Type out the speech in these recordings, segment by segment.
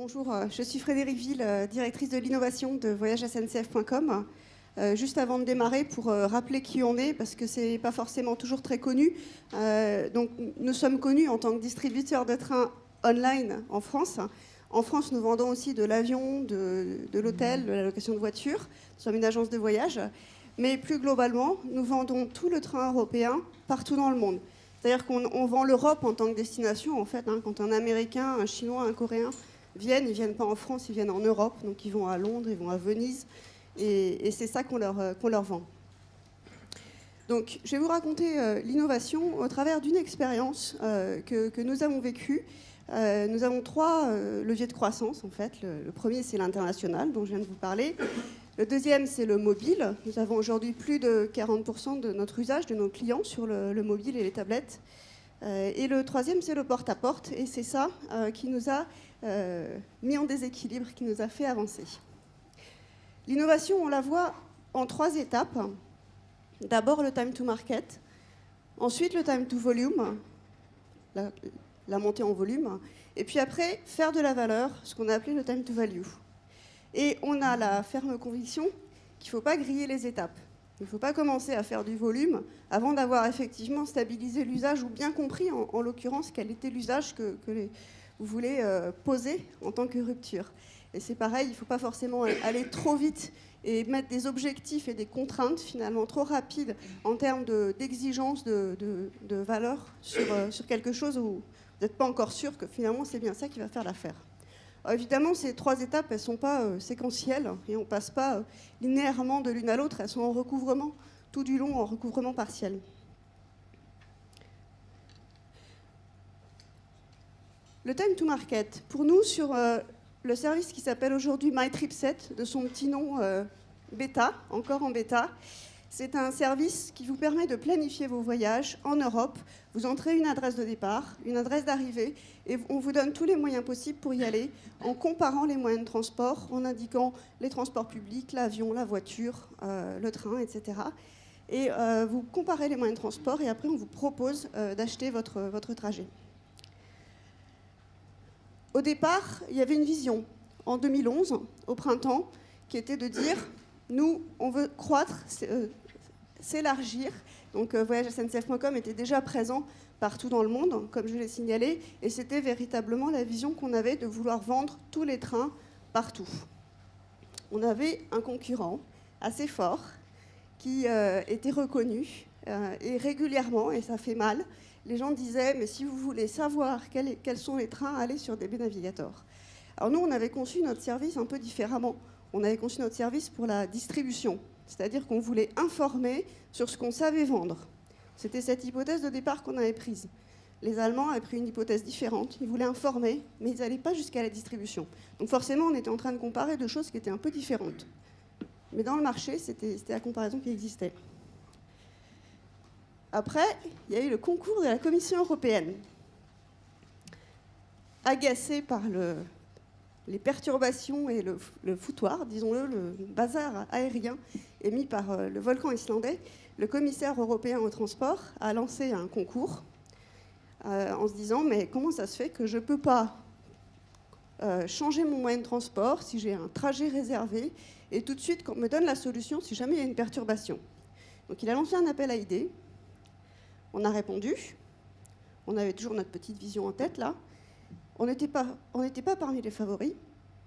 Bonjour, je suis Frédéric Ville, directrice de l'innovation de voyagesSNCF.com. Juste avant de démarrer, pour rappeler qui on est, parce que ce n'est pas forcément toujours très connu. Donc, nous sommes connus en tant que distributeurs de trains online en France. En France, nous vendons aussi de l'avion, de l'hôtel, de la location de voitures. Nous sommes une agence de voyage. Mais plus globalement, nous vendons tout le train européen partout dans le monde. C'est-à-dire qu'on vend l'Europe en tant que destination, en fait. Quand un Américain, un Chinois, un Coréen ils ne viennent pas en France, ils viennent en Europe. Donc ils vont à Londres, ils vont à Venise. Et c'est ça qu'on leur vend. Donc je vais vous raconter l'innovation au travers d'une expérience que nous avons vécue. Nous avons 3 leviers de croissance, en fait. Le premier, c'est l'international, dont je viens de vous parler. Le deuxième, c'est le mobile. Nous avons aujourd'hui plus de 40% de notre usage de nos clients sur le mobile et les tablettes. Et le troisième, c'est le porte-à-porte. Et c'est ça qui nous a mis en déséquilibre, qui nous a fait avancer. L'innovation, on la voit en 3 étapes. D'abord, le time to market. Ensuite, le time to volume, la montée en volume. Et puis après, faire de la valeur, ce qu'on a appelé le time to value. Et on a la ferme conviction qu'il ne faut pas griller les étapes. Il ne faut pas commencer à faire du volume avant d'avoir effectivement stabilisé l'usage ou bien compris, en l'occurrence, quel était l'usage que vous voulez poser en tant que rupture. Et c'est pareil, il ne faut pas forcément aller trop vite et mettre des objectifs et des contraintes finalement trop rapides en termes d'exigence de valeur sur quelque chose où vous n'êtes pas encore sûr que finalement c'est bien ça qui va faire l'affaire. Alors évidemment, ces 3 étapes, elles ne sont pas séquentielles et on ne passe pas linéairement de l'une à l'autre, elles sont en recouvrement, tout du long en recouvrement partiel. Le time to market, pour nous, sur le service qui s'appelle aujourd'hui MyTripSet, de son petit nom bêta, encore en bêta, c'est un service qui vous permet de planifier vos voyages en Europe. Vous entrez une adresse de départ, une adresse d'arrivée, et on vous donne tous les moyens possibles pour y aller, en comparant les moyens de transport, en indiquant les transports publics, l'avion, la voiture, le train, etc. Et vous comparez les moyens de transport, et après on vous propose d'acheter votre trajet. Au départ, il y avait une vision, en 2011, au printemps, qui était de dire, nous, on veut croître, s'élargir. Donc voyagesSNCF.com était déjà présent partout dans le monde, comme je l'ai signalé, et c'était véritablement la vision qu'on avait de vouloir vendre tous les trains partout. On avait un concurrent assez fort qui était reconnu, et régulièrement, et ça fait mal, les gens disaient, mais si vous voulez savoir quels sont les trains, allez sur DB Navigator. Alors nous, on avait conçu notre service un peu différemment. On avait conçu notre service pour la distribution, c'est-à-dire qu'on voulait informer sur ce qu'on savait vendre. C'était cette hypothèse de départ qu'on avait prise. Les Allemands avaient pris une hypothèse différente, ils voulaient informer, mais ils n'allaient pas jusqu'à la distribution. Donc forcément, on était en train de comparer 2 choses qui étaient un peu différentes. Mais dans le marché, c'était la comparaison qui existait. Après, il y a eu le concours de la Commission européenne. Agacé par les perturbations et le foutoir, disons-le, le bazar aérien émis par le volcan islandais, le commissaire européen au transport a lancé un concours en se disant « mais comment ça se fait que je ne peux pas changer mon moyen de transport si j'ai un trajet réservé et tout de suite qu'on me donne la solution si jamais il y a une perturbation ?» Donc il a lancé un appel à idées. On a répondu. On avait toujours notre petite vision en tête, là. On n'était pas parmi les favoris.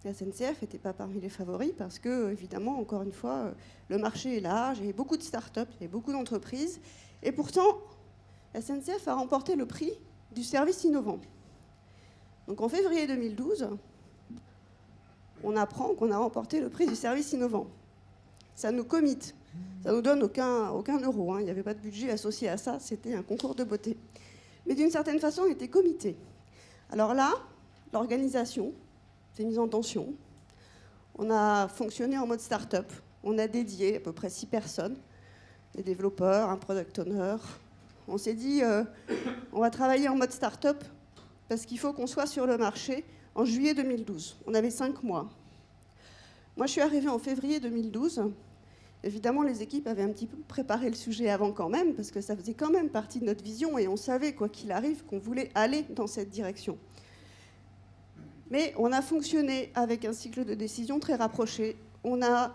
La SNCF n'était pas parmi les favoris parce que, évidemment, encore une fois, le marché est large, il y a beaucoup de start-up, il y a beaucoup d'entreprises. Et pourtant, la SNCF a remporté le prix du service innovant. Donc en février 2012, on apprend qu'on a remporté le prix du service innovant. Ça nous commit. Ça ne nous donne aucun euro. Il n'y avait pas de budget associé à ça. C'était un concours de beauté. Mais d'une certaine façon, on était comité. Alors là, l'organisation s'est mise en tension. On a fonctionné en mode start-up. On a dédié à peu près 6 personnes, des développeurs, un product owner. On s'est dit, on va travailler en mode start-up parce qu'il faut qu'on soit sur le marché en juillet 2012. On avait 5 mois. Moi, je suis arrivée en février 2012. Évidemment, les équipes avaient un petit peu préparé le sujet avant quand même, parce que ça faisait quand même partie de notre vision et on savait, quoi qu'il arrive, qu'on voulait aller dans cette direction. Mais on a fonctionné avec un cycle de décision très rapproché. On a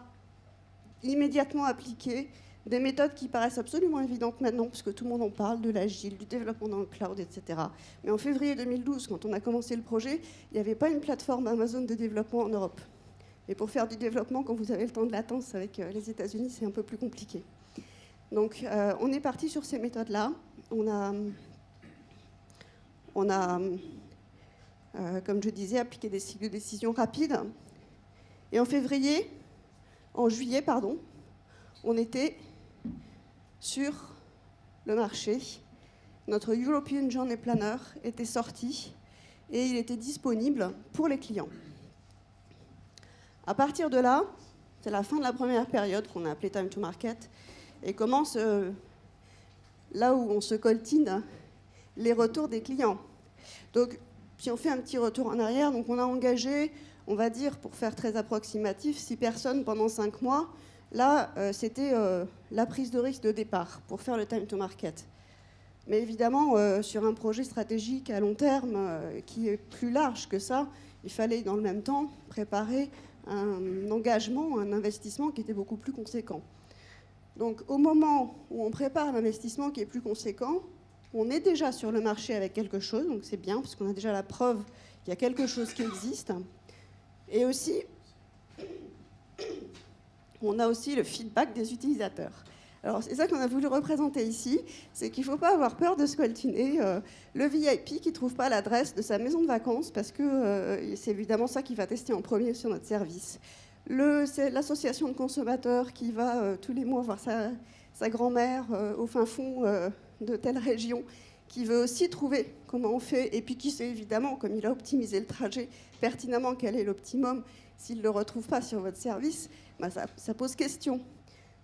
immédiatement appliqué des méthodes qui paraissent absolument évidentes maintenant, puisque tout le monde en parle, de l'agile, du développement dans le cloud, etc. Mais en février 2012, quand on a commencé le projet, il n'y avait pas une plateforme Amazon de développement en Europe. Et pour faire du développement, quand vous avez le temps de latence avec les États-Unis, c'est un peu plus compliqué. Donc, on est parti sur ces méthodes-là. On a comme je disais, appliqué des cycles de décision rapides. Et en juillet, on était sur le marché. Notre European Journey Planner était sorti et il était disponible pour les clients. À partir de là, c'est la fin de la première période qu'on a appelée Time to Market et commence là où on se coltine les retours des clients. Donc, si on fait un petit retour en arrière, donc on a engagé, on va dire, pour faire très approximatif, 6 personnes pendant 5 mois. Là, c'était la prise de risque de départ pour faire le time to market. Mais évidemment, sur un projet stratégique à long terme qui est plus large que ça, il fallait dans le même temps préparer un engagement, un investissement qui était beaucoup plus conséquent. Donc au moment où on prépare l'investissement qui est plus conséquent, on est déjà sur le marché avec quelque chose, donc c'est bien, parce qu'on a déjà la preuve qu'il y a quelque chose qui existe. Et aussi, on a aussi le feedback des utilisateurs. Alors c'est ça qu'on a voulu représenter ici, c'est qu'il ne faut pas avoir peur de se coltiner le VIP qui ne trouve pas l'adresse de sa maison de vacances, parce que c'est évidemment ça qu'il va tester en premier sur notre service. C'est l'association de consommateurs qui va tous les mois voir sa grand-mère au fin fond de telle région, qui veut aussi trouver comment on fait, et puis qui sait évidemment, comme il a optimisé le trajet, pertinemment quel est l'optimum. S'il ne le retrouve pas sur votre service, bah ça pose question.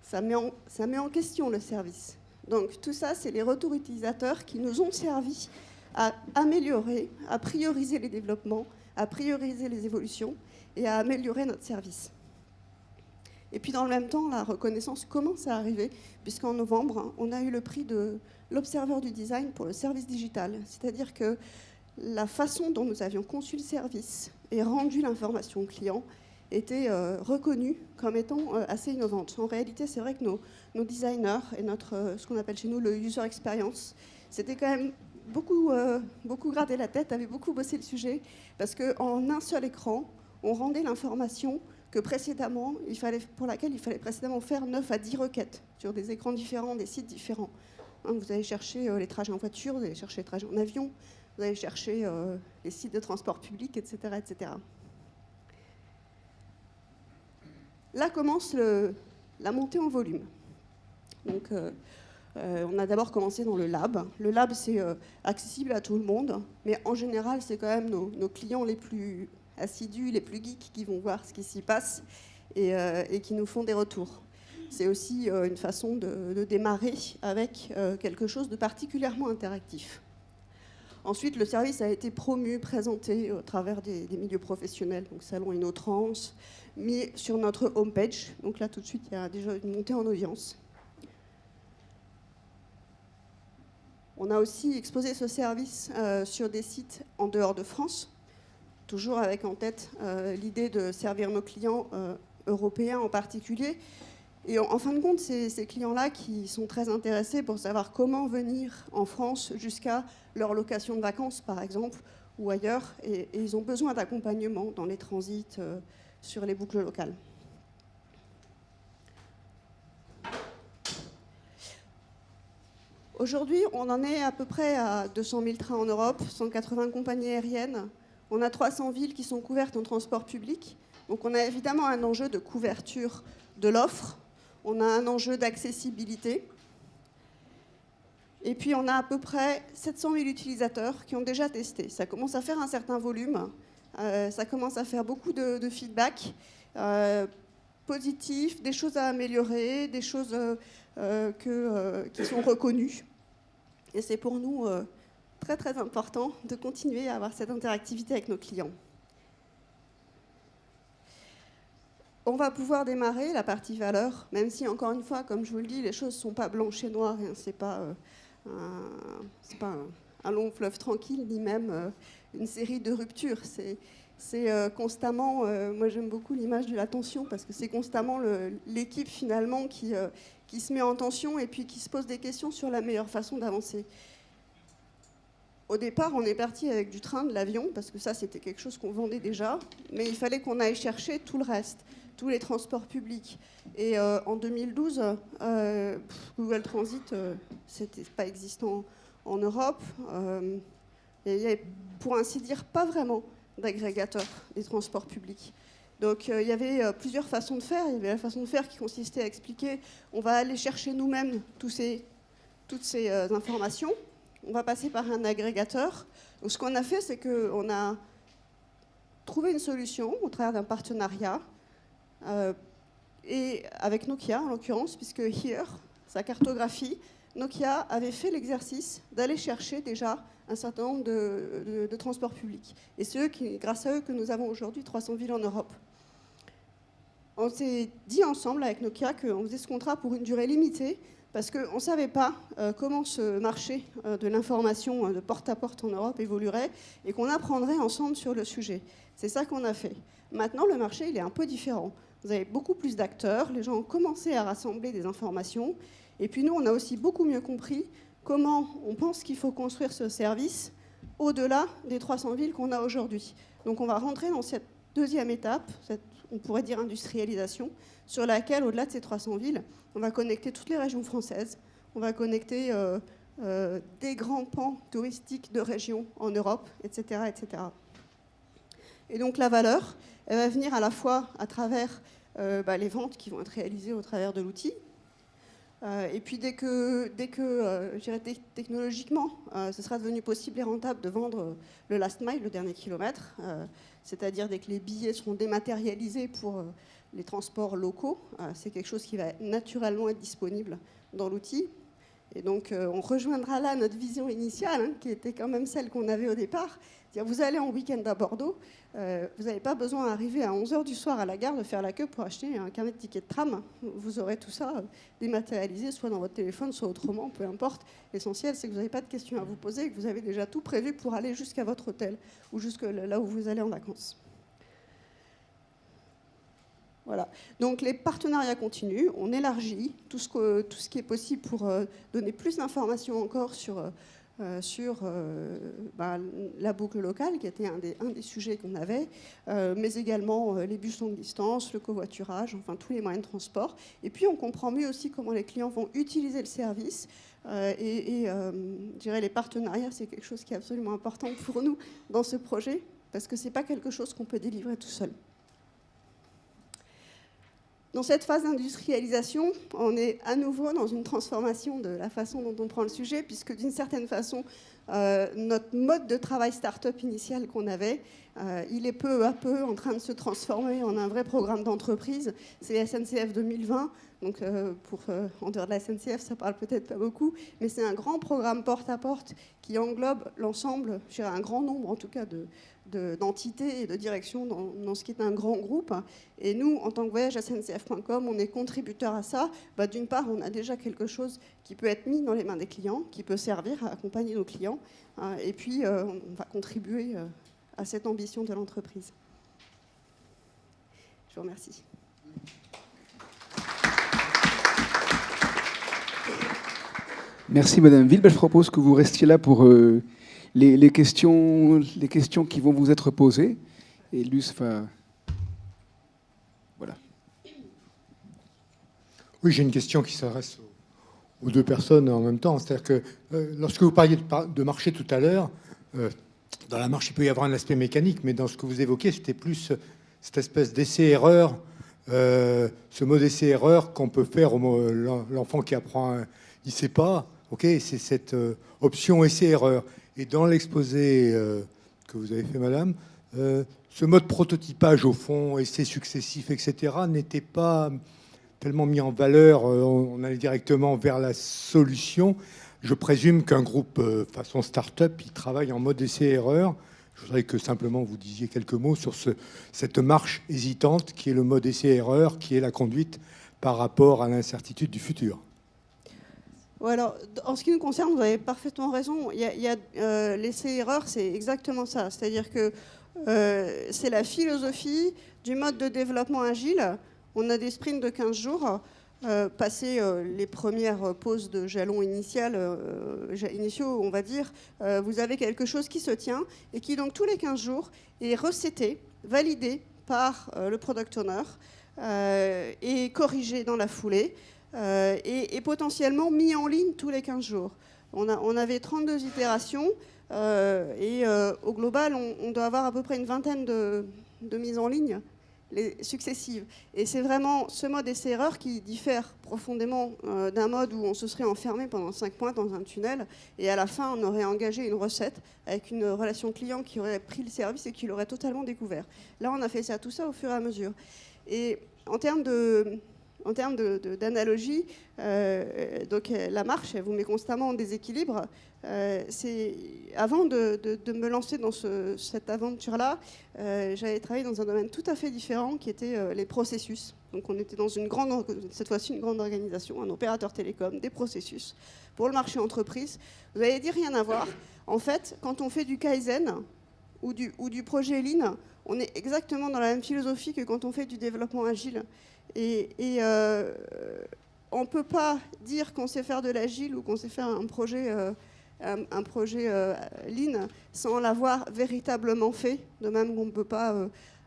Ça met en question le service. Donc tout ça, c'est les retours utilisateurs qui nous ont servi à améliorer, à prioriser les développements, à prioriser les évolutions et à améliorer notre service. Et puis dans le même temps, la reconnaissance commence à arriver, puisqu'en novembre, on a eu le prix de l'Observer du Design pour le service digital. C'est-à-dire que la façon dont nous avions conçu le service et rendu l'information au client était reconnue comme étant assez innovante. En réalité, c'est vrai que nos designers et ce qu'on appelle chez nous le user experience, c'était quand même beaucoup gratté la tête, avaient beaucoup bossé le sujet, parce qu'en un seul écran, on rendait l'information que précédemment, pour laquelle il fallait précédemment faire 9 à 10 requêtes sur des écrans différents, des sites différents. Vous allez chercher les trajets en voiture, vous allez chercher les trajets en avion, vous allez chercher les sites de transport public, etc. etc. Là commence la montée en volume. Donc, on a d'abord commencé dans le lab. Le lab, c'est accessible à tout le monde, mais en général, c'est quand même nos clients les plus assidus, les plus geeks qui vont voir ce qui s'y passe et qui nous font des retours. C'est aussi une façon de démarrer avec quelque chose de particulièrement interactif. Ensuite, le service a été promu, présenté au travers des milieux professionnels, donc Salon InnoTrans, mis sur notre homepage. Donc là, tout de suite, il y a déjà une montée en audience. On a aussi exposé ce service sur des sites en dehors de France, toujours avec en tête l'idée de servir nos clients européens en particulier. Et en fin de compte, ces clients-là qui sont très intéressés pour savoir comment venir en France jusqu'à leur location de vacances, par exemple, ou ailleurs, et ils ont besoin d'accompagnement dans les transits sur les boucles locales. Aujourd'hui, on en est à peu près à 200 000 trains en Europe, 180 compagnies aériennes. On a 300 villes qui sont couvertes en transport public. Donc on a évidemment un enjeu de couverture de l'offre. On a un enjeu d'accessibilité. Et puis on a à peu près 700 000 utilisateurs qui ont déjà testé. Ça commence à faire un certain volume. Ça commence à faire beaucoup de feedback positif, des choses à améliorer, des choses qui sont reconnues. Et c'est pour nous très très important de continuer à avoir cette interactivité avec nos clients. On va pouvoir démarrer la partie valeur, même si, encore une fois, comme je vous le dis, les choses ne sont pas blanches et noires, hein, c'est pas un long fleuve tranquille, ni même une série de ruptures. C'est constamment, moi j'aime beaucoup l'image de la tension, parce que c'est constamment l'équipe finalement qui se met en tension et puis qui se pose des questions sur la meilleure façon d'avancer. Au départ, on est parti avec du train, de l'avion, parce que ça, c'était quelque chose qu'on vendait déjà. Mais il fallait qu'on aille chercher tout le reste, tous les transports publics. Et en 2012, Google Transit, c'était pas existant en Europe. Il n'y avait, pour ainsi dire, pas vraiment d'agrégateur des transports publics. Donc il y avait plusieurs façons de faire. Il y avait la façon de faire qui consistait à expliquer on va aller chercher nous-mêmes toutes ces informations. On va passer par un agrégateur. Donc, ce qu'on a fait, c'est qu'on a trouvé une solution au travers d'un partenariat, et avec Nokia en l'occurrence, puisque Here, sa cartographie, Nokia avait fait l'exercice d'aller chercher déjà un certain nombre de transports publics. Et c'est grâce à eux que nous avons aujourd'hui 300 villes en Europe. On s'est dit ensemble avec Nokia qu'on faisait ce contrat pour une durée limitée, parce qu'on ne savait pas comment ce marché de l'information de porte-à-porte en Europe évoluerait et qu'on apprendrait ensemble sur le sujet. C'est ça qu'on a fait. Maintenant, le marché, il est un peu différent. Vous avez beaucoup plus d'acteurs, les gens ont commencé à rassembler des informations, et puis nous, on a aussi beaucoup mieux compris comment on pense qu'il faut construire ce service au-delà des 300 villes qu'on a aujourd'hui. Donc on va rentrer dans cette deuxième étape, on pourrait dire industrialisation, sur laquelle, au-delà de ces 300 villes, on va connecter toutes les régions françaises, on va connecter des grands pans touristiques de régions en Europe, etc., etc. Et donc la valeur, elle va venir à la fois à travers les ventes qui vont être réalisées au travers de l'outil, et puis dès que je dirais technologiquement, ce sera devenu possible et rentable de vendre le last mile, le dernier kilomètre, c'est-à-dire dès que les billets seront dématérialisés pour les transports locaux, c'est quelque chose qui va naturellement être disponible dans l'outil. Et donc on rejoindra là notre vision initiale, qui était quand même celle qu'on avait au départ. C'est-à-dire, vous allez en week-end à Bordeaux, vous n'avez pas besoin d'arriver à 11h du soir à la gare de faire la queue pour acheter un carnet de tickets de tram. Vous aurez tout ça dématérialisé, soit dans votre téléphone, soit autrement, peu importe. L'essentiel, c'est que vous n'avez pas de questions à vous poser et que vous avez déjà tout prévu pour aller jusqu'à votre hôtel ou jusque là où vous allez en vacances. Voilà. Donc les partenariats continuent, on élargit tout ce qui est possible pour donner plus d'informations encore sur la boucle locale, qui était un des sujets qu'on avait, mais également les bus longue distance, le covoiturage, enfin tous les moyens de transport. Et puis on comprend mieux aussi comment les clients vont utiliser le service. Je dirais les partenariats, c'est quelque chose qui est absolument important pour nous dans ce projet, parce que ce n'est pas quelque chose qu'on peut délivrer tout seul. Dans cette phase d'industrialisation, on est à nouveau dans une transformation de la façon dont on prend le sujet, puisque d'une certaine façon, notre mode de travail start-up initial qu'on avait, il est peu à peu en train de se transformer en un vrai programme d'entreprise. C'est SNCF 2020, donc en dehors de la SNCF, ça parle peut-être pas beaucoup, mais c'est un grand programme porte-à-porte qui englobe l'ensemble, je dirais un grand nombre en tout cas d'entités et de directions dans ce qui est un grand groupe. Et nous, en tant que voyagesSNCF.com, on est contributeurs à ça. D'une part, on a déjà quelque chose qui peut être mis dans les mains des clients, qui peut servir à accompagner nos clients. Et puis, on va contribuer à cette ambition de l'entreprise. Je vous remercie. Merci Madame Ville. Je propose que vous restiez là pour les questions qui vont vous être posées. Et Luce va... Voilà. Oui, j'ai une question qui s'adresse aux deux personnes en même temps. C'est-à-dire que lorsque vous parliez de marché tout à l'heure, dans la marche, il peut y avoir un aspect mécanique, mais dans ce que vous évoquez, c'était plus cette espèce d'essai-erreur, ce mode essai-erreur qu'on peut faire l'enfant qui apprend, il ne sait pas. Ok, c'est cette option essai-erreur. Et dans l'exposé que vous avez fait, madame, ce mode prototypage, au fond, essai successif, etc., n'était pas tellement mis en valeur. On allait directement vers la solution. Je présume qu'un groupe façon start-up, il travaille en mode essai-erreur. Je voudrais que simplement vous disiez quelques mots sur cette marche hésitante qui est le mode essai-erreur, qui est la conduite par rapport à l'incertitude du futur. Alors, en ce qui nous concerne, vous avez parfaitement raison. L'essai-erreur, c'est exactement ça. C'est-à-dire que c'est la philosophie du mode de développement agile. On a des sprints de 15 jours. Passé les premières pauses de jalons initiaux, on va dire, vous avez quelque chose qui se tient et qui, donc, tous les 15 jours, est reseté, validé par le product owner et corrigé dans la foulée et potentiellement mis en ligne tous les 15 jours. On avait 32 itérations et au global, on doit avoir à peu près une vingtaine de mises en ligne successives. Et c'est vraiment ce mode essai-erreur qui diffère profondément d'un mode où on se serait enfermé pendant 5 mois dans un tunnel et à la fin, on aurait engagé une recette avec une relation client qui aurait pris le service et qui l'aurait totalement découvert. Là, on a fait tout ça au fur et à mesure. Et en termes d'analogie, donc la marche, elle vous met constamment en déséquilibre. Avant de me lancer dans cette aventure-là, j'avais travaillé dans un domaine tout à fait différent qui était les processus. Donc on était dans cette fois-ci une grande organisation, un opérateur télécom, des processus pour le marché entreprise. Vous allez dire rien à voir. En fait, quand on fait du Kaizen ou du projet Lean, on est exactement dans la même philosophie que quand on fait du développement agile. Et on ne peut pas dire qu'on sait faire de l'agile ou qu'on sait faire un projet Lean sans l'avoir véritablement fait, de même qu'on ne peut pas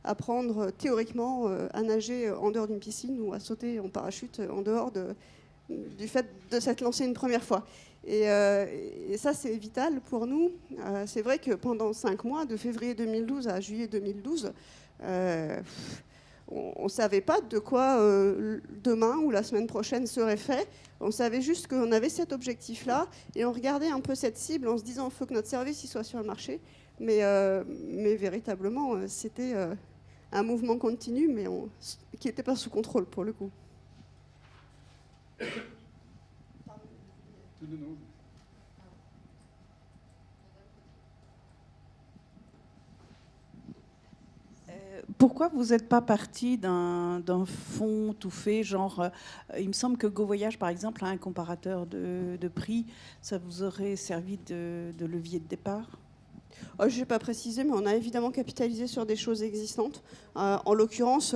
apprendre théoriquement à nager en dehors d'une piscine ou à sauter en parachute en dehors du fait de s'être lancé une première fois. Et ça, c'est vital pour nous. C'est vrai que pendant 5 mois, de février 2012 à juillet 2012, on ne savait pas de quoi demain ou la semaine prochaine serait fait. On savait juste qu'on avait cet objectif-là et on regardait un peu cette cible en se disant qu'il faut que notre service il soit sur le marché. Mais véritablement, c'était un mouvement continu, mais qui n'était pas sous contrôle pour le coup. Pourquoi vous n'êtes pas parti d'un fonds tout fait, genre, il me semble que GoVoyage, par exemple, a un comparateur de prix, ça vous aurait servi de levier de départ ? Je n'ai pas précisé, mais on a évidemment capitalisé sur des choses existantes. En l'occurrence,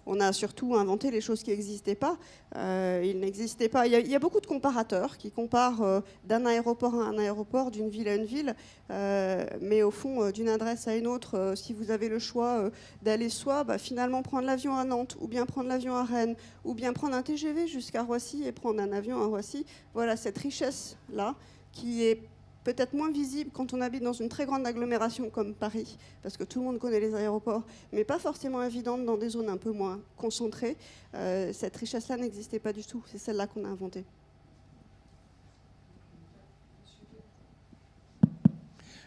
on a surtout inventé les choses qui n'existaient pas. Il n'existait pas. Il y a beaucoup de comparateurs qui comparent d'un aéroport à un aéroport, d'une ville à une ville, mais au fond, d'une adresse à une autre, si vous avez le choix d'aller soit finalement prendre l'avion à Nantes, ou bien prendre l'avion à Rennes, ou bien prendre un TGV jusqu'à Roissy et prendre un avion à Roissy, voilà cette richesse-là qui est peut-être moins visible quand on habite dans une très grande agglomération comme Paris, parce que tout le monde connaît les aéroports, mais pas forcément évidente dans des zones un peu moins concentrées. Cette richesse-là n'existait pas du tout. C'est celle-là qu'on a inventée.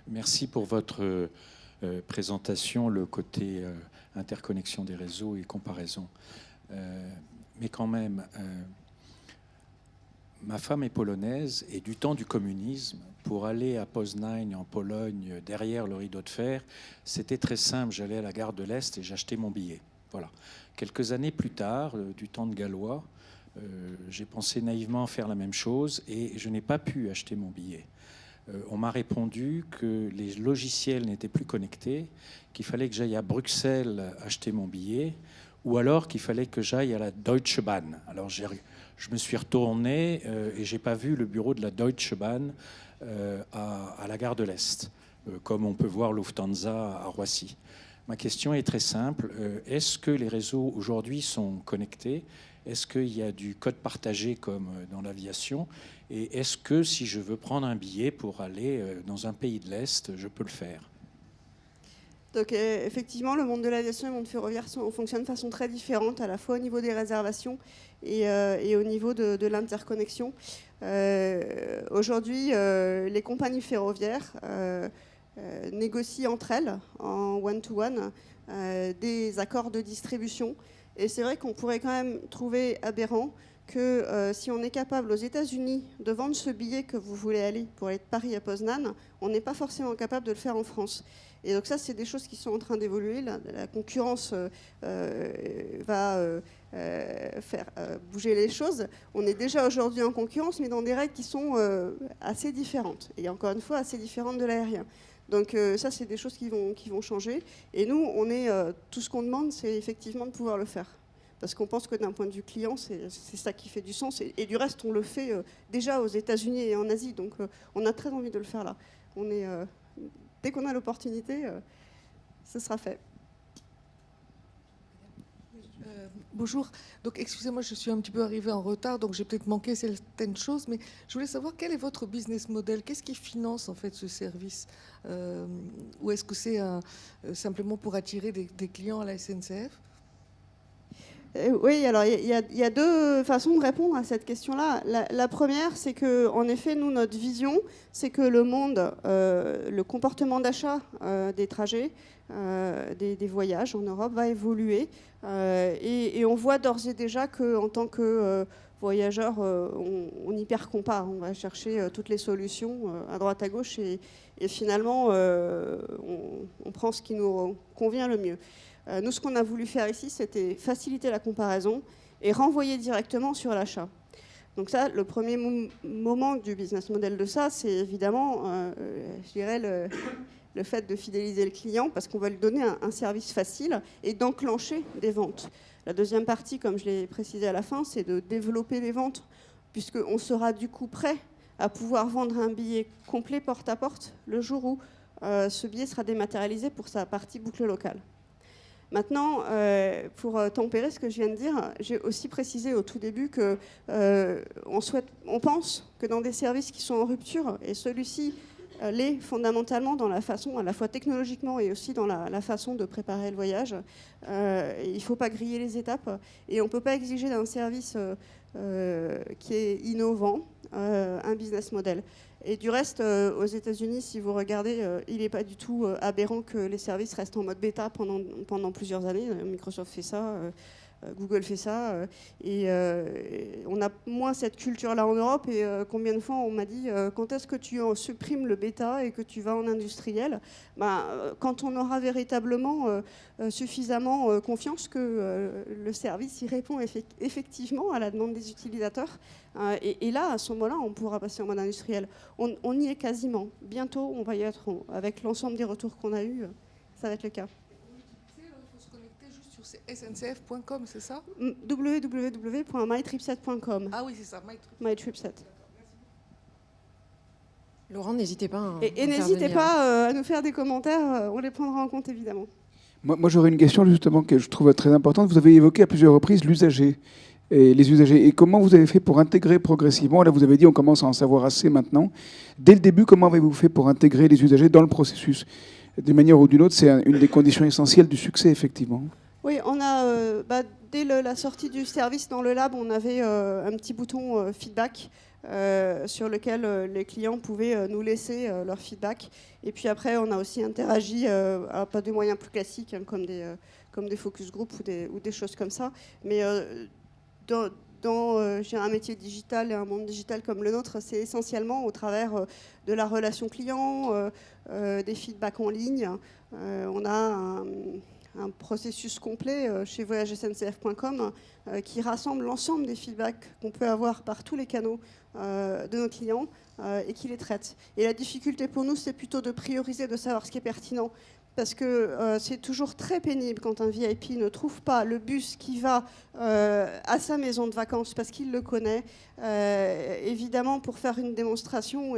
Merci pour votre présentation, le côté interconnexion des réseaux et comparaison. Mais quand même, ma femme est polonaise et du temps du communisme, pour aller à Poznań en Pologne, derrière le rideau de fer, c'était très simple. J'allais à la gare de l'Est et j'achetais mon billet. Voilà. Quelques années plus tard, du temps de Gallois, j'ai pensé naïvement faire la même chose et je n'ai pas pu acheter mon billet. On m'a répondu que les logiciels n'étaient plus connectés, qu'il fallait que j'aille à Bruxelles acheter mon billet, ou alors qu'il fallait que j'aille à la Deutsche Bahn. Alors je me suis retourné et j'ai pas vu le bureau de la Deutsche Bahn à la gare de l'Est, comme on peut voir Lufthansa à Roissy. Ma question est très simple. Est-ce que les réseaux aujourd'hui sont connectés ? Est-ce qu'il y a du code partagé comme dans l'aviation ? Et est-ce que si je veux prendre un billet pour aller dans un pays de l'Est, je peux le faire ? Donc effectivement, le monde de l'aviation et le monde ferroviaire fonctionnent de façon très différente, à la fois au niveau des réservations et au niveau de l'interconnexion. Aujourd'hui, les compagnies ferroviaires négocient entre elles, en one-to-one, des accords de distribution. Et c'est vrai qu'on pourrait quand même trouver aberrant que si on est capable aux États-Unis de vendre ce billet que vous voulez aller pour aller de Paris à Poznan, on n'est pas forcément capable de le faire en France. Et donc ça, c'est des choses qui sont en train d'évoluer. La concurrence va faire bouger les choses. On est déjà aujourd'hui en concurrence, mais dans des règles qui sont assez différentes. Et encore une fois, assez différentes de l'aérien. Donc ça, c'est des choses qui vont changer. Et nous, tout ce qu'on demande, c'est effectivement de pouvoir le faire. Parce qu'on pense que d'un point de vue client, c'est ça qui fait du sens. Et du reste, on le fait déjà aux États-Unis et en Asie. Donc on a très envie de le faire là. Dès qu'on a l'opportunité, ce sera fait. Bonjour. Donc, excusez-moi, je suis un petit peu arrivée en retard, donc j'ai peut-être manqué certaines choses, mais je voulais savoir quel est votre business model. Qu'est-ce qui finance en fait ce service, ou est-ce que c'est simplement pour attirer des clients à la SNCF? Oui, alors il y a deux façons de répondre à cette question-là. La première, c'est que, en effet, nous, notre vision, c'est que le monde, le comportement d'achat des trajets, des voyages en Europe va évoluer. Et on voit d'ores et déjà qu'en tant que voyageur, on y perd compas. On va chercher toutes les solutions à droite à gauche et finalement, on prend ce qui nous convient le mieux. Nous, ce qu'on a voulu faire ici, c'était faciliter la comparaison et renvoyer directement sur l'achat. Donc ça, le premier moment du business model de ça, c'est évidemment, je dirais, le fait de fidéliser le client parce qu'on va lui donner un service facile et d'enclencher des ventes. La deuxième partie, comme je l'ai précisé à la fin, c'est de développer les ventes puisqu'on sera du coup prêt à pouvoir vendre un billet complet porte-à-porte le jour où ce billet sera dématérialisé pour sa partie boucle locale. Maintenant, pour tempérer ce que je viens de dire, j'ai aussi précisé au tout début qu'on pense que dans des services qui sont en rupture, et celui-ci l'est fondamentalement dans la façon, à la fois technologiquement et aussi dans la façon de préparer le voyage, il ne faut pas griller les étapes et on ne peut pas exiger d'un service qui est innovant un business model. Et du reste, aux États-Unis, si vous regardez, il n'est pas du tout aberrant que les services restent en mode bêta pendant plusieurs années. Microsoft fait ça, Google fait ça. Et on a moins cette culture-là en Europe. Et combien de fois on m'a dit quand est-ce que tu supprimes le bêta et que tu vas en industriel? Quand on aura véritablement suffisamment confiance que le service y répond effectivement à la demande des utilisateurs. Et là, à ce moment-là, on pourra passer en mode industriel. On y est quasiment. Bientôt, on va y être. Avec l'ensemble des retours qu'on a eus, ça va être le cas. Il faut se connecter juste sur sncf.com, c'est ça? www.mytripset.com. Ah oui, c'est ça, MyTripset. Laurent, n'hésitez pas à Et n'hésitez pas à nous faire des commentaires, on les prendra en compte évidemment. Moi j'aurais une question justement que je trouve très importante. Vous avez évoqué à plusieurs reprises l'usager et les usagers. Et comment vous avez fait pour intégrer progressivement? Là, vous avez dit on commence à en savoir assez maintenant. Dès le début, comment avez-vous fait pour intégrer les usagers dans le processus? D'une manière ou d'une autre, c'est une des conditions essentielles du succès, effectivement. Oui, on a, dès la sortie du service dans le lab, on avait un petit bouton feedback sur lequel les clients pouvaient nous laisser leur feedback. Et puis après, on a aussi interagi, pas des moyens plus classiques, hein, comme des focus group ou des choses comme ça. Mais j'ai un métier digital et un monde digital comme le nôtre, c'est essentiellement au travers de la relation client, des feedbacks en ligne. On a un processus complet chez voyagesncf.com qui rassemble l'ensemble des feedbacks qu'on peut avoir par tous les canaux de nos clients et qui les traite. Et la difficulté pour nous, c'est plutôt de prioriser, de savoir ce qui est pertinent. Parce que c'est toujours très pénible quand un VIP ne trouve pas le bus qui va à sa maison de vacances parce qu'il le connaît. Évidemment, pour faire une démonstration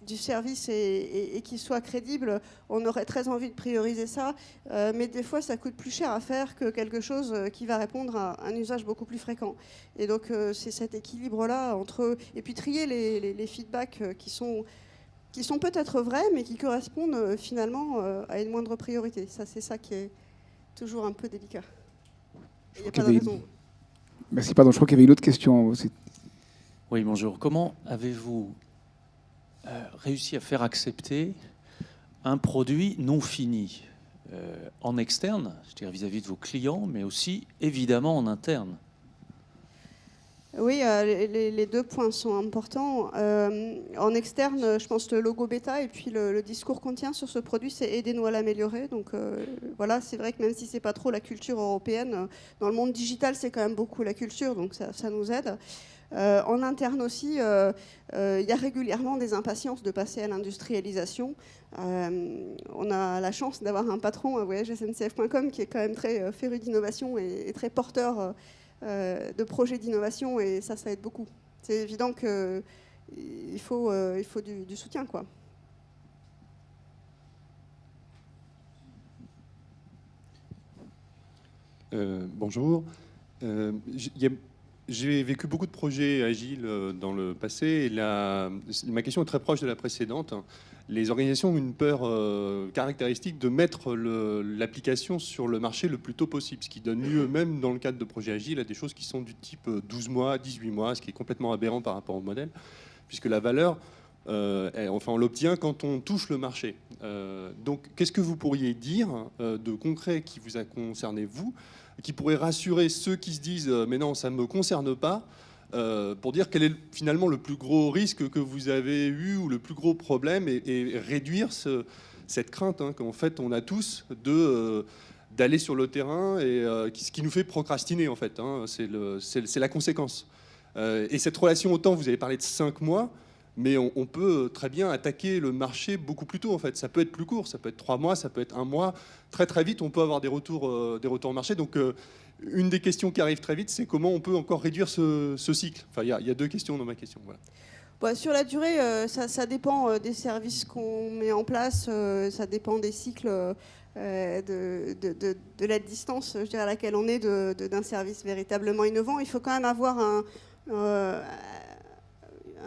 du service et qu'il soit crédible, on aurait très envie de prioriser ça. Mais des fois, ça coûte plus cher à faire que quelque chose qui va répondre à un usage beaucoup plus fréquent. Et donc, c'est cet équilibre-là entre... Et puis trier les feedbacks qui sont peut-être vrais, mais qui correspondent finalement à une moindre priorité. Ça, c'est ça qui est toujours un peu délicat. Il n'y a pas de raison. Merci, pardon, je crois qu'il y avait une autre question aussi. Oui, bonjour. Comment avez-vous réussi à faire accepter un produit non fini en externe, c'est-à-dire vis-à-vis de vos clients, mais aussi évidemment en interne? Oui, les deux points sont importants. En externe, je pense que le logo bêta et puis le discours qu'on tient sur ce produit, c'est aidez-nous à l'améliorer. Donc voilà, c'est vrai que même si c'est pas trop la culture européenne, dans le monde digital, c'est quand même beaucoup la culture, donc ça nous aide. En interne aussi, il y a régulièrement des impatiences de passer à l'industrialisation. On a la chance d'avoir un patron à voyagesncf.com qui est quand même très féru d'innovation et très porteur de projets d'innovation, et ça aide beaucoup. C'est évident qu'il faut du soutien, quoi. Bonjour. J'ai vécu beaucoup de projets agiles dans le passé, et ma question est très proche de la précédente. Les organisations ont une peur caractéristique de mettre l'application sur le marché le plus tôt possible, ce qui donne lieu, même dans le cadre de projets agiles, à des choses qui sont du type 12 mois, 18 mois, ce qui est complètement aberrant par rapport au modèle, puisque la valeur, on l'obtient quand on touche le marché. Donc, qu'est-ce que vous pourriez dire de concret qui vous a concerné, vous, qui pourrait rassurer ceux qui se disent mais non, ça ne me concerne pas, pour dire quel est finalement le plus gros risque que vous avez eu ou le plus gros problème, et réduire cette crainte qu'en fait on a tous d'aller sur le terrain, et ce qui nous fait procrastiner en fait, c'est la conséquence. Et cette relation au temps, vous avez parlé de 5 mois, mais on peut très bien attaquer le marché beaucoup plus tôt en fait. Ça peut être plus court, ça peut être 3 mois, ça peut être 1 mois. Très très vite, on peut avoir des retours au marché. Donc une des questions qui arrive très vite, c'est comment on peut encore réduire ce cycle. Enfin, il y a 2 questions dans ma question. Voilà. Bah, sur la durée, ça dépend des services qu'on met en place, ça dépend des cycles de la distance, je dirais, à laquelle on est d'un service véritablement innovant. Il faut quand même avoir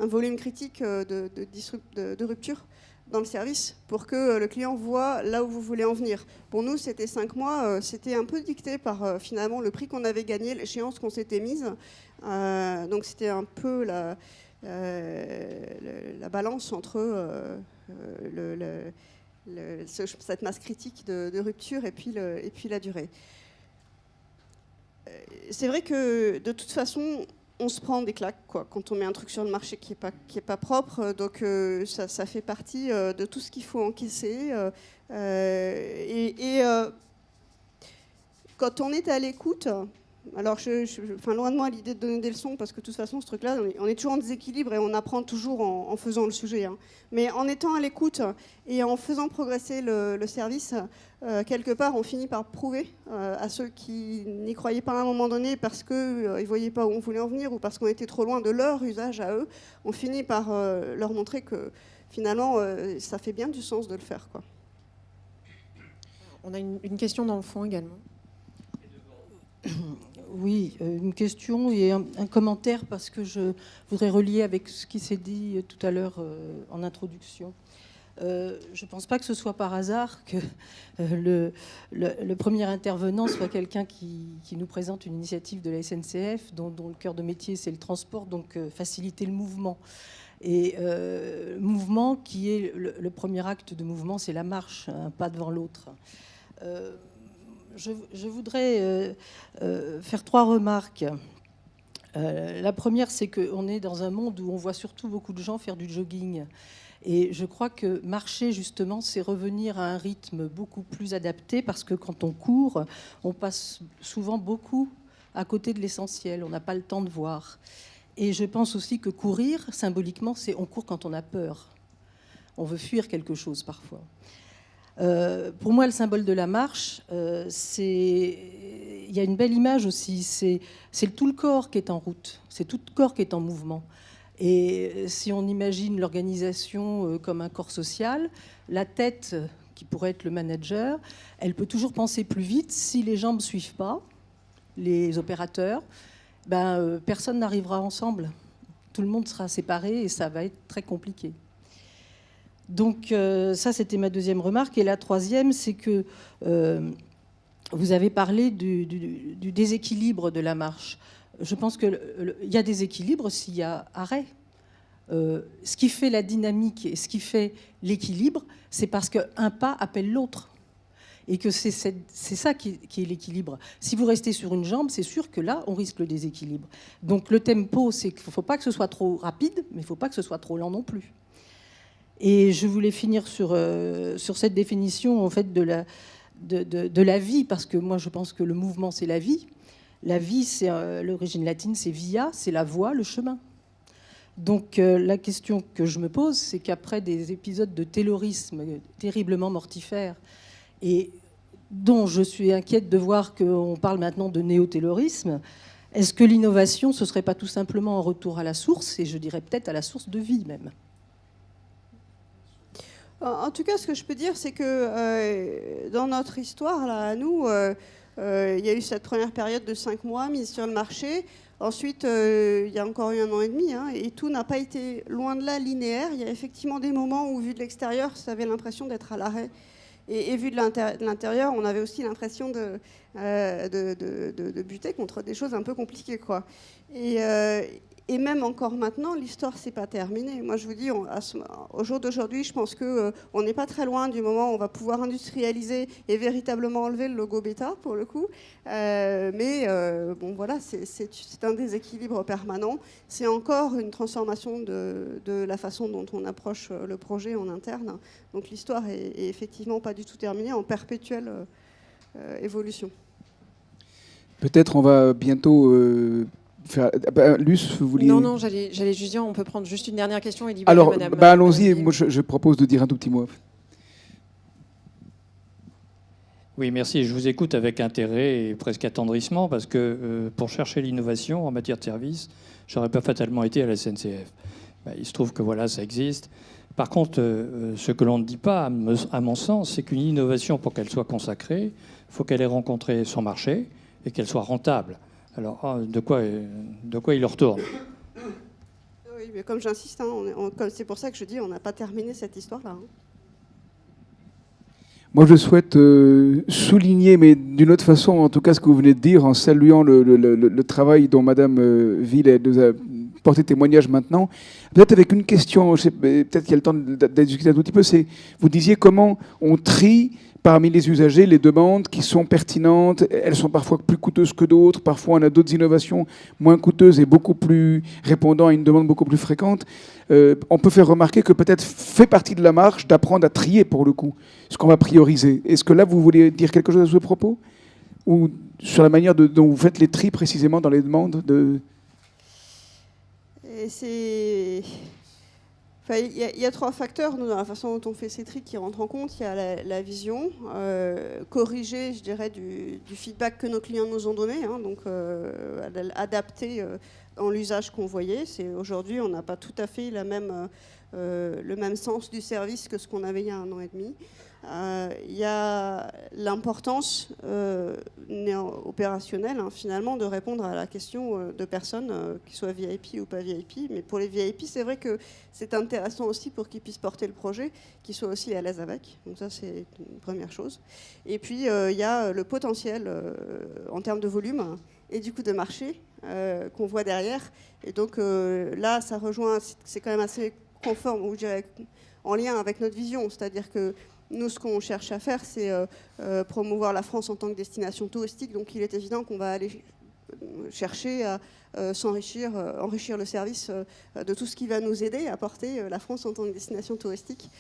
un volume critique de rupture dans le service pour que le client voit là où vous voulez en venir. Pour nous, c'était 5 mois. C'était un peu dicté par finalement le prix qu'on avait gagné, l'échéance qu'on s'était mise. Donc c'était un peu la balance entre cette masse critique de rupture et puis la durée. C'est vrai que de toute façon, on se prend des claques quand on met un truc sur le marché qui est pas propre. Donc ça fait partie de tout ce qu'il faut encaisser. Quand on est à l'écoute, alors loin de moi l'idée de donner des leçons, parce que de toute façon ce truc-là, on est toujours en déséquilibre et on apprend toujours en faisant le sujet. Mais en étant à l'écoute et en faisant progresser le service, quelque part on finit par prouver à ceux qui n'y croyaient pas à un moment donné parce qu'ils ne voyaient pas où on voulait en venir ou parce qu'on était trop loin de leur usage à eux, on finit par leur montrer que finalement ça fait bien du sens de le faire, quoi. On a une question dans le fond également. Oui, une question et un commentaire, parce que je voudrais relier avec ce qui s'est dit tout à l'heure en introduction. Je ne pense pas que ce soit par hasard que le premier intervenant soit quelqu'un qui nous présente une initiative de la SNCF dont le cœur de métier c'est le transport, donc faciliter le mouvement. Et mouvement qui est le premier acte de mouvement, c'est la marche, un pas devant l'autre. Je voudrais faire 3 remarques. La première, c'est qu'on est dans un monde où on voit surtout beaucoup de gens faire du jogging. Et je crois que marcher, justement, c'est revenir à un rythme beaucoup plus adapté, parce que quand on court, on passe souvent beaucoup à côté de l'essentiel. On n'a pas le temps de voir. Et je pense aussi que courir, symboliquement, c'est on court quand on a peur. On veut fuir quelque chose parfois. Pour moi, le symbole de la marche, il y a une belle image aussi. C'est tout le corps qui est en route. C'est tout le corps qui est en mouvement. Et si on imagine l'organisation comme un corps social, la tête, qui pourrait être le manager, elle peut toujours penser plus vite. Si les jambes ne suivent pas, les opérateurs, personne n'arrivera ensemble. Tout le monde sera séparé et ça va être très compliqué. Donc ça, c'était ma deuxième remarque. Et la troisième, c'est que vous avez parlé du déséquilibre de la marche. Je pense qu'il y a déséquilibre s'il y a arrêt. Ce qui fait la dynamique et ce qui fait l'équilibre, c'est parce qu'un pas appelle l'autre. Et que c'est ça qui est l'équilibre. Si vous restez sur une jambe, c'est sûr que là, on risque le déséquilibre. Donc le tempo, c'est qu'il ne faut pas que ce soit trop rapide, mais il ne faut pas que ce soit trop lent non plus. Et je voulais finir sur cette définition en fait, de la vie, parce que moi, je pense que le mouvement, c'est la vie. La vie, c'est l'origine latine, c'est via, c'est la voie, le chemin. Donc la question que je me pose, c'est qu'après des épisodes de taylorisme terriblement mortifères, et dont je suis inquiète de voir qu'on parle maintenant de néo-taylorisme, est-ce que l'innovation, ce ne serait pas tout simplement un retour à la source, et je dirais peut-être à la source de vie même? En tout cas, ce que je peux dire, c'est que dans notre histoire, là, à nous, il y a eu cette première période de 5 mois mise sur le marché. Ensuite, il y a encore eu 1 an et demi, hein, et tout n'a pas été, loin de là, linéaire. Il y a effectivement des moments où, vu de l'extérieur, ça avait l'impression d'être à l'arrêt. Et vu de l'intérieur, on avait aussi l'impression de buter contre des choses un peu compliquées, quoi. Et même encore maintenant, l'histoire s'est pas terminée. Moi, je vous dis, au jour d'aujourd'hui, je pense qu'on n'est pas très loin du moment où on va pouvoir industrialiser et véritablement enlever le logo bêta, pour le coup. Mais bon, voilà, c'est un déséquilibre permanent. C'est encore une transformation de la façon dont on approche le projet en interne. Donc l'histoire est effectivement pas du tout terminée, en perpétuelle évolution. Peut-être on va bientôt... Luce, vous vouliez... Non, j'allais juste dire, on peut prendre juste une dernière question et libérer Alors, Madame. allons-y. Moi, je propose de dire un tout petit mot. Oui, merci. Je vous écoute avec intérêt et presque attendrissement parce que pour chercher l'innovation en matière de service, je n'aurais pas fatalement été à la SNCF. Il se trouve que voilà, ça existe. Par contre, ce que l'on ne dit pas, à mon sens, c'est qu'une innovation, pour qu'elle soit consacrée, il faut qu'elle ait rencontré son marché et qu'elle soit rentable. Alors, de quoi il leur retourne? Oui, mais comme j'insiste, hein, c'est pour ça que je dis on n'a pas terminé cette histoire-là. Hein. Moi, je souhaite souligner, mais d'une autre façon, en tout cas, ce que vous venez de dire, en saluant le travail dont Madame Ville nous a porté témoignage maintenant. Peut-être avec une question, peut-être qu'il y a le temps de discuter un tout petit peu, c'est, vous disiez comment on trie parmi les usagers les demandes qui sont pertinentes. Elles sont parfois plus coûteuses que d'autres. Parfois, on a d'autres innovations moins coûteuses et beaucoup plus répondant à une demande beaucoup plus fréquente. On peut faire remarquer que peut-être fait partie de la marche d'apprendre à trier, pour le coup, ce qu'on va prioriser. Est-ce que là, vous voulez dire quelque chose à ce propos? Ou sur la manière dont vous faites les tris précisément dans les demandes de... Il y a 3 facteurs nous, dans la façon dont on fait ces tris qui rentrent en compte. Il y a la vision, corrigée, je dirais, du feedback que nos clients nous ont donné, hein, donc adapté dans l'usage qu'on voyait. Aujourd'hui, on n'a pas tout à fait le même sens du service que ce qu'on avait il y a 1 an et demi. Il y a l'importance opérationnelle, hein, finalement, de répondre à la question de personnes, qui soient VIP ou pas VIP. Mais pour les VIP, c'est vrai que c'est intéressant aussi pour qu'ils puissent porter le projet, qu'ils soient aussi à l'aise avec. Donc ça, c'est une première chose. Et puis, il y a le potentiel en termes de volume et du coup de marché qu'on voit derrière. Et donc là, ça rejoint, c'est quand même assez conforme, ou je dirais en lien avec notre vision. C'est-à-dire que nous, ce qu'on cherche à faire, c'est promouvoir la France en tant que destination touristique. Donc, il est évident qu'on va aller chercher à enrichir le service de tout ce qui va nous aider à porter la France en tant que destination touristique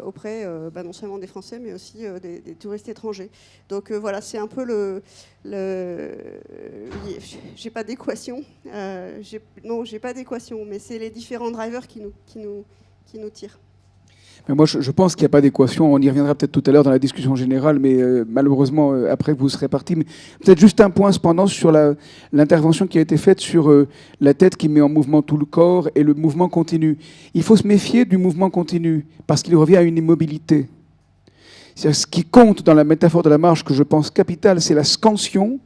auprès non seulement des Français, mais aussi des touristes étrangers. Donc, voilà, c'est un peu j'ai pas d'équation. Non, j'ai pas d'équation, mais c'est les différents drivers qui nous tirent. Mais moi, je pense qu'il n'y a pas d'équation. On y reviendra peut-être tout à l'heure dans la discussion générale, mais malheureusement, après, vous serez partis. Mais peut-être juste un point, cependant, sur l'intervention qui a été faite sur la tête qui met en mouvement tout le corps et le mouvement continu. Il faut se méfier du mouvement continu, parce qu'il revient à une immobilité. Ce qui compte dans la métaphore de la marche, que je pense capitale, c'est la scansion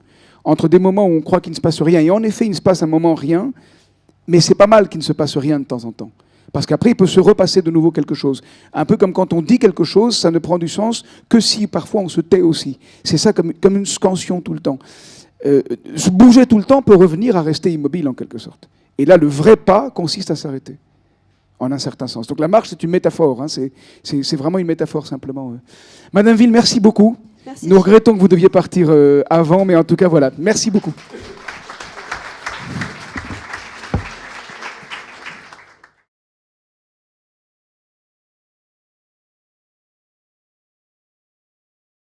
entre des moments où on croit qu'il ne se passe rien. Et en effet, il ne se passe un moment rien, mais c'est pas mal qu'il ne se passe rien de temps en temps. Parce qu'après, il peut se repasser de nouveau quelque chose. Un peu comme quand on dit quelque chose, ça ne prend du sens que si parfois on se tait aussi. C'est ça comme une scansion tout le temps. Se bouger tout le temps peut revenir à rester immobile en quelque sorte. Et là, le vrai pas consiste à s'arrêter. en un certain sens. Donc la marche, c'est une métaphore, hein, c'est vraiment une métaphore simplement. Madame Ville, merci beaucoup. Merci. Nous regrettons que vous deviez partir avant, mais en tout cas, voilà, merci beaucoup.